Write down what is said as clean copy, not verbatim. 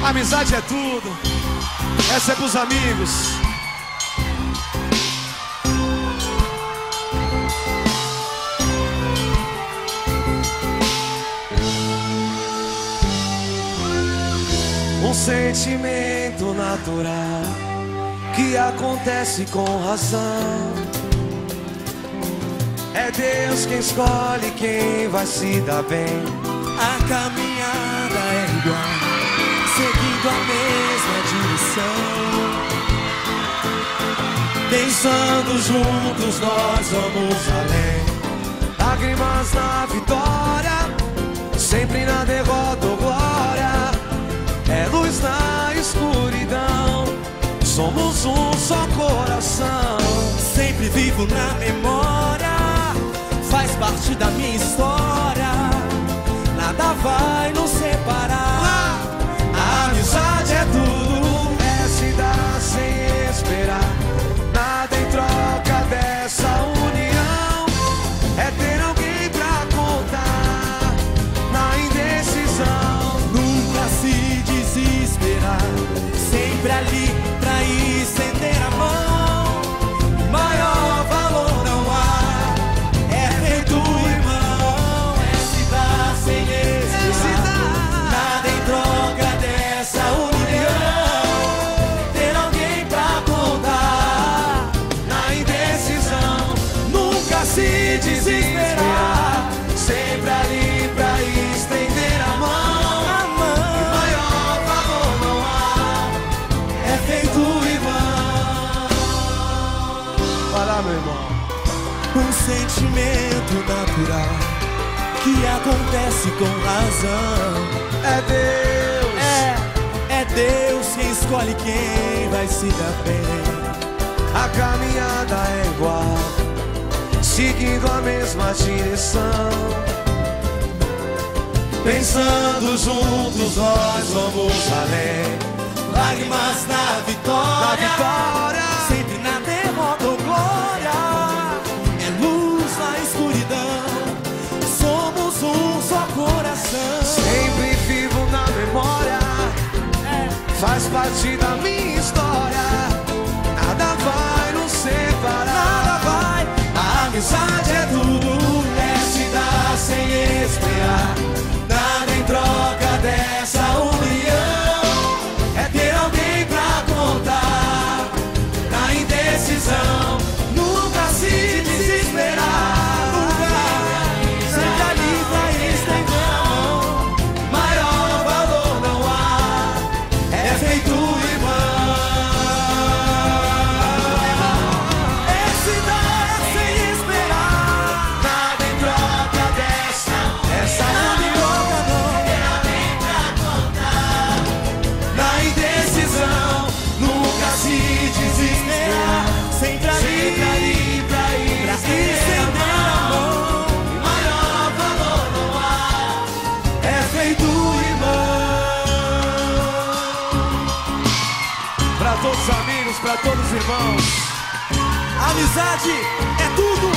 Amizade é tudo. Essa é pros amigos. Um sentimento natural que acontece com razão. É Deus quem escolhe quem vai se dar bem. A caminhada é igual, seguindo a mesma direção. Pensando juntos nós vamos além. Lágrimas na vitória, sempre na derrota ou glória. É luz na escuridão, somos um só coração. Sempre vivo na memória, faz parte da minha história. Nada vai nos separar. A amizade é tudo, é se dar sem esperar. Nada em troca dessa união. É ter alguém pra contar na indecisão. Nunca se desesperar, sempre ali pra estender a mão. Maior valor não há, é feito irmão. É se dar sem esperar, nada em troca dessa união. Ter alguém pra contar Na indecisão, nunca se desesperar, sempre ali pra estender a mão. Maior valor não há, é feito irmão. vai lá, meu irmão. Um sentimento natural que acontece com razão. É Deus, É Deus quem escolhe quem vai se dar bem. a caminhada é igual, seguindo a mesma direção. Pensando juntos nós vamos além. Lágrimas na vitória, Na vitória, sempre na derrota ou glória. É luz na escuridão, somos um só coração. sempre vivo na memória, faz parte da minha história. Nada vai nos separar. Nada vai. A amizade é tudo, é se dar sem esperar. Nada em troca dessa união. É ter alguém pra contar na indecisão. Nunca se desesperar. Sempre ali pra estender a mão. Maior valor não há, é feito irmão. É se dar sem esperar, Nada em troca dessa união. Na indecisão, nunca se desesperar. sempre ali pra ir pra estender a mão. Maior valor não há, é feito irmão. Pra todos os amigos, pra todos os irmãos. Amizade é tudo.